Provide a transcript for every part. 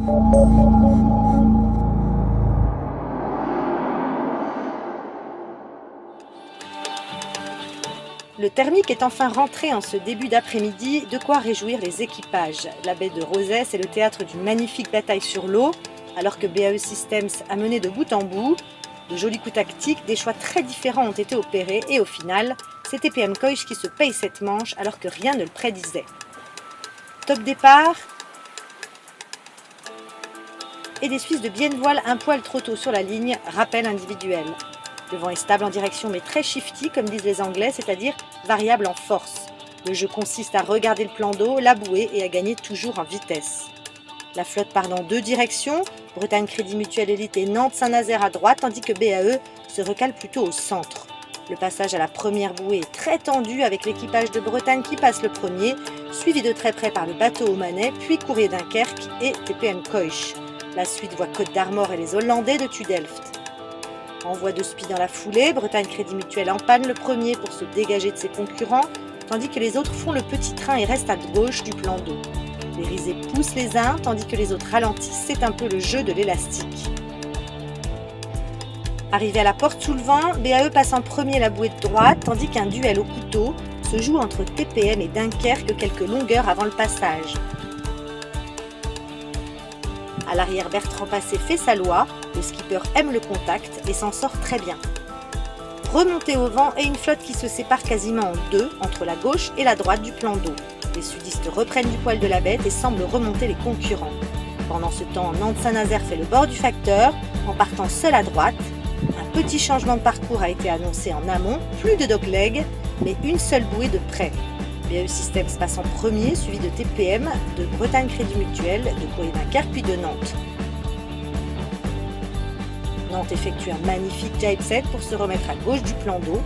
Le thermique est enfin rentré en ce début d'après-midi, de quoi réjouir les équipages. La baie de Rosès est le théâtre d'une magnifique bataille sur l'eau, alors que BAE Systems a mené de bout en bout. De jolis coups tactiques, des choix très différents ont été opérés et au final, c'est TPM Koich qui se paye cette manche alors que rien ne le prédisait. Top départ et des Suisses de Biennevoile un poil trop tôt sur la ligne, rappel individuel. Le vent est stable en direction mais très shifty comme disent les Anglais, c'est-à-dire variable en force. Le jeu consiste à regarder le plan d'eau, la bouée et à gagner toujours en vitesse. La flotte part dans deux directions, Bretagne Crédit Mutuel Élite et Nantes-Saint-Nazaire à droite, tandis que BAE se recale plutôt au centre. Le passage à la première bouée est très tendu avec l'équipage de Bretagne qui passe le premier, suivi de très près par le bateau Omanet, puis Courrier Dunkerque et TPM Koich. La suite voit Côte d'Armor et les Hollandais de Tudelft. Envoi de spi dans la foulée, Bretagne Crédit Mutuel en panne le premier pour se dégager de ses concurrents, tandis que les autres font le petit train et restent à gauche du plan d'eau. Les risées poussent les uns, tandis que les autres ralentissent, c'est un peu le jeu de l'élastique. Arrivé à la porte sous le vent, BAE passe en premier la bouée de droite, tandis qu'un duel au couteau se joue entre TPM et Dunkerque quelques longueurs avant le passage. À l'arrière, Bertrand Passé fait sa loi, le skipper aime le contact et s'en sort très bien. Remontée au vent et une flotte qui se sépare quasiment en deux, entre la gauche et la droite du plan d'eau. Les sudistes reprennent du poil de la bête et semblent remonter les concurrents. Pendant ce temps, Nantes-Saint-Nazaire fait le bord du facteur, en partant seul à droite. Un petit changement de parcours a été annoncé en amont, plus de dogleg, mais une seule bouée de près. BAE Systems passe en premier, suivi de TPM, de Bretagne Crédit Mutuel, de Courrier Dunkerque puis de Nantes. Nantes effectue un magnifique jibe set pour se remettre à gauche du plan d'eau.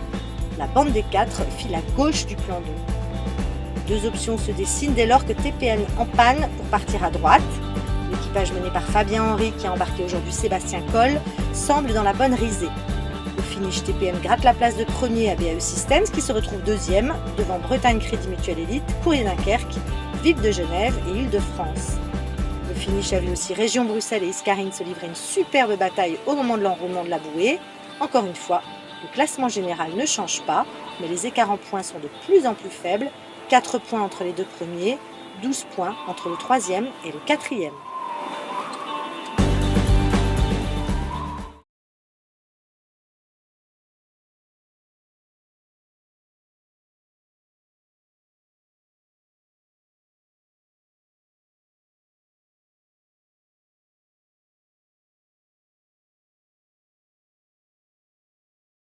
La bande des 4 file à gauche du plan d'eau. Deux options se dessinent dès lors que TPM en panne pour partir à droite. L'équipage mené par Fabien Henry, qui a embarqué aujourd'hui Sébastien Coll, semble dans la bonne risée. Au finish, TPM gratte la place de premier à BAE Systems, qui se retrouve deuxième, devant Bretagne Crédit Mutuel Élite, Courrier Dunkerque, Ville de Genève et Île-de-France. Le finish a vu aussi Région Bruxelles et Iscarine se livrer une superbe bataille au moment de l'enroulement de la bouée. Encore une fois, le classement général ne change pas, mais les écarts en points sont de plus en plus faibles, 4 points entre les deux premiers, 12 points entre le troisième et le quatrième.